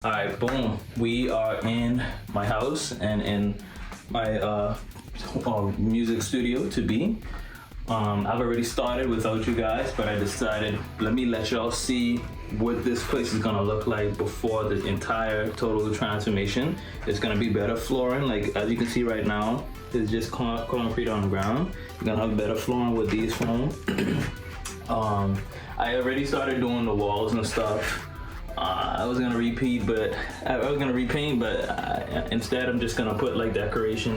All right, boom. We are in my house and in my music studio to be. I've already started without you guys, but I decided let me let y'all see what this place is gonna look like before the entire total transformation. It's gonna be better flooring, like as you can see right now, it's just concrete on the ground. You're gonna have better flooring with these foam. I already started doing the walls and stuff. I was gonna repaint, but instead I'm just gonna put like decoration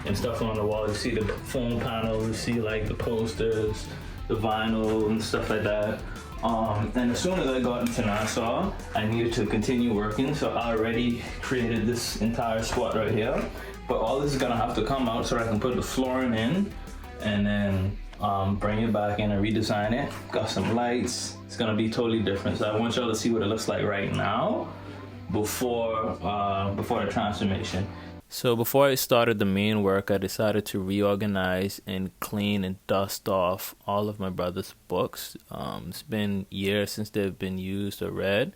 and stuff on the wall. You see the foam panels, you see like the posters, the vinyl and stuff like that. And as soon as I got into Nassau, I needed to continue working, so I already created this entire spot right here. But all this is gonna have to come out so I can put the flooring in and then bring it back in and redesign it. Got some lights. It's gonna be totally different. So I want y'all to see what it looks like right now before the transformation. So before I started the main work, I decided to reorganize and clean and dust off all of my brother's books. It's been years since they've been used or read.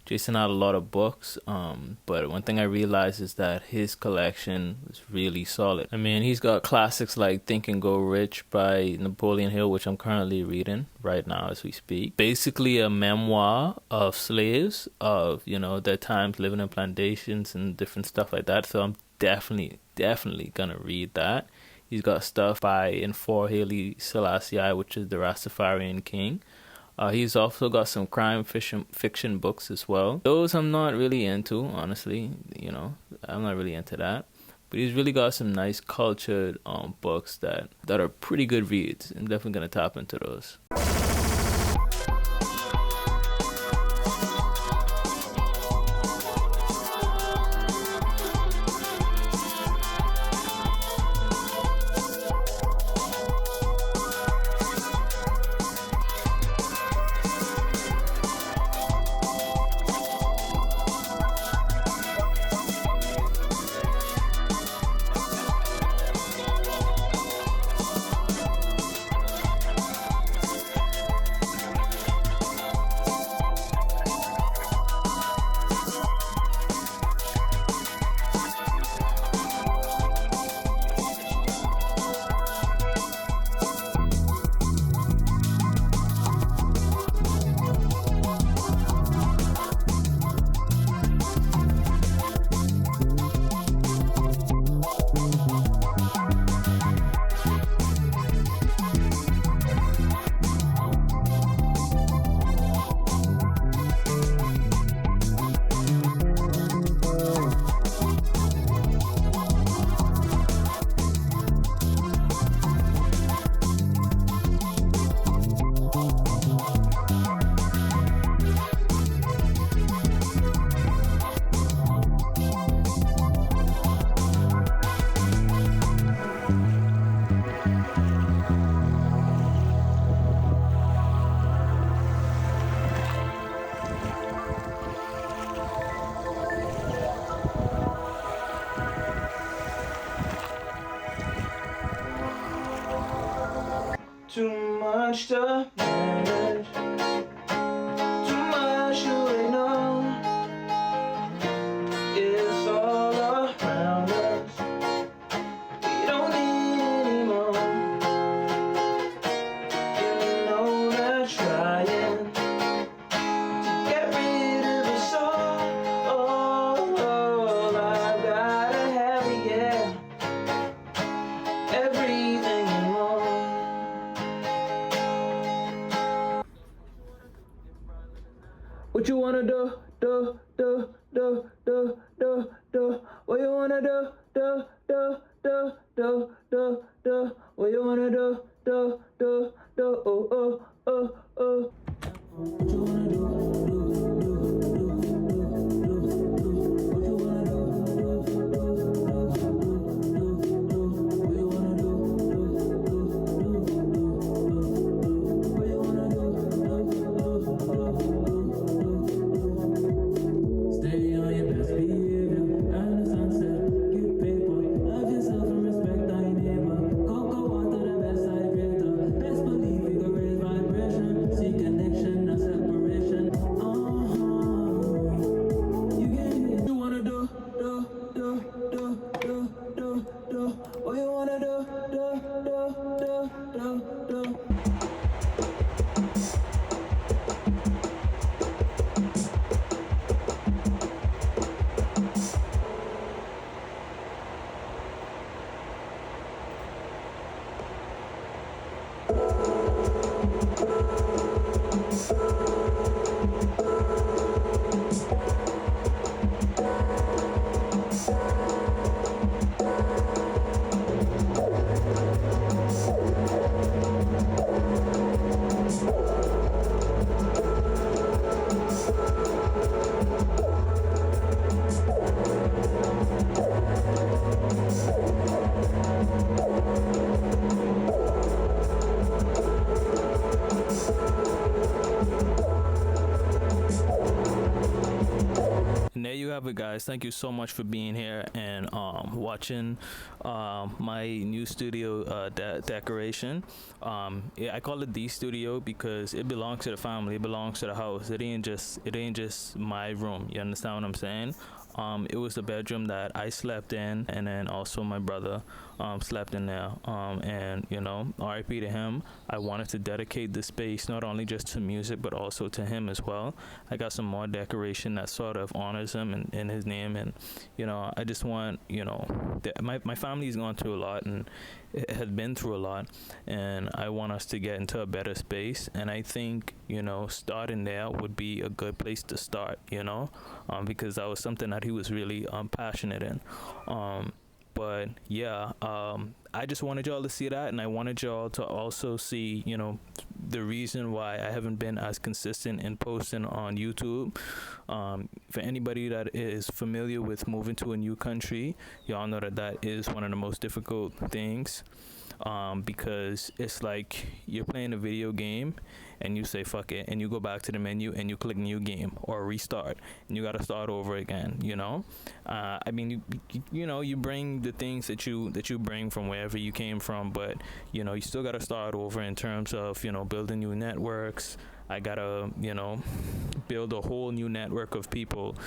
Jason had a lot of books, but one thing I realized is that his collection was really solid. I mean, he's got classics like Think and Go Rich by Napoleon Hill, which I'm currently reading right now as we speak. Basically a memoir of slaves, of, you know, their times living in plantations and different stuff like that. So I'm definitely gonna read that. He's got stuff by Enfor Haile Selassie, which is the Rastafarian king. He's also got some crime fiction books as well. Those I'm not really into, honestly. You know, I'm not really into that. But he's really got some nice cultured books that are pretty good reads. I'm definitely gonna tap into those. Too much to manage, too much to ignore. It's all around us, we don't need anymore. You know they're trying to get rid of us all. Oh, I've gotta have it, yeah, everything and more. What you wanna do? What you wanna do? What you wanna do? What you wanna connection, no separation. And there you have it, guys. Thank you so much for being here and watching my new studio decoration. Yeah, I call it the studio because it belongs to the family. It belongs to the house. It ain't just my room. You understand what I'm saying? It was the bedroom that I slept in, and then also my brother slept in there. And you know, R.I.P. to him. I wanted to dedicate this space not only just to music but also to him as well. I got some more decoration that sort of honors him and his name, and you know, I just want, you know, my family's gone through a lot and it has been through a lot, and I want us to get into a better space. And I think, you know, starting there would be a good place to start, you know, because that was something that he was really passionate in. But yeah, I just wanted y'all to see that, and I wanted y'all to also see, you know, the reason why I haven't been as consistent in posting on YouTube. For anybody that is familiar with moving to a new country, y'all know that that is one of the most difficult things. Because it's like you're playing a video game and you say fuck it and you go back to the menu and you click new game or restart and you got to start over again, you know. I mean, you know, you bring the things that you bring from wherever you came from, but you know, you still got to start over in terms of, you know, building new networks. I gotta, you know, build a whole new network of people,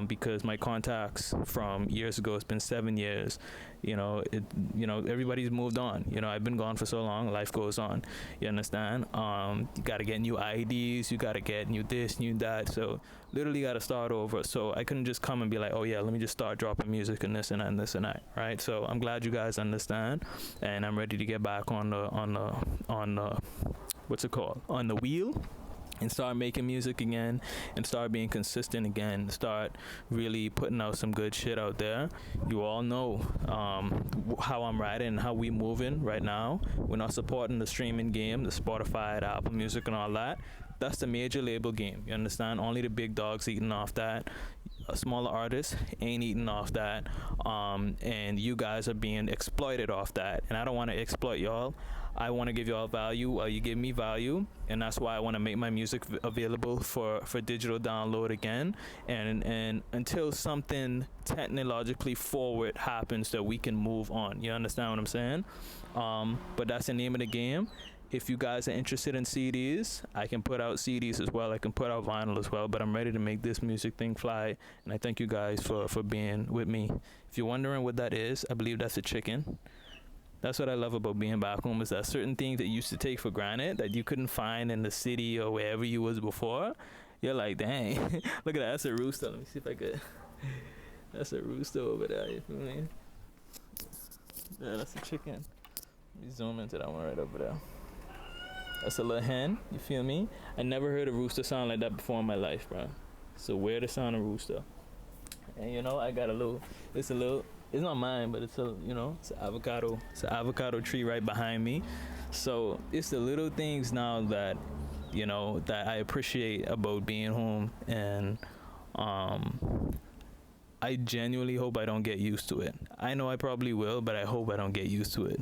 because my contacts from years ago, it's been 7 years. You know, everybody's moved on. You know, I've been gone for so long. Life goes on. You understand? You gotta get new IDs. You gotta get new this, new that. So literally gotta start over. So I couldn't just come and be like, oh yeah, let me just start dropping music and this and that and this and that. Right? So I'm glad you guys understand, and I'm ready to get back on the what's it called? On the wheel, and start making music again, and start being consistent again, start really putting out some good shit out there. You all know how I'm riding and how we moving right now. We're not supporting the streaming game, the Spotify, the Apple Music and all that. That's the major label game, you understand? Only the big dogs eating off that. Smaller artists ain't eating off that, and you guys are being exploited off that, and I don't want to exploit y'all. I want to give y'all value while you give me value, and that's why I want to make my music available for digital download again, and until something technologically forward happens that we can move on. You understand what I'm saying? But that's the name of the game. If you guys are interested in CDs, I can put out CDs as well. I can put out vinyl as well, but I'm ready to make this music thing fly, and I thank you guys for being with me. If you're wondering what that is, I believe that's a chicken. That's what I love about being back home, is that certain things that you used to take for granted that you couldn't find in the city or wherever you was before, you're like, dang, look at that, that's a rooster. Let me see if I could. That's a rooster over there, you feel me? Yeah, that's a chicken. Let me zoom into that one right over there. That's a little hen, you feel me? I never heard a rooster sound like that before in my life, bro. It's the weirdest sound of rooster. And you know, I got it's not mine, but it's it's an avocado tree right behind me. So it's the little things now that, you know, that I appreciate about being home, and I genuinely hope I don't get used to it. I know I probably will, but I hope I don't get used to it.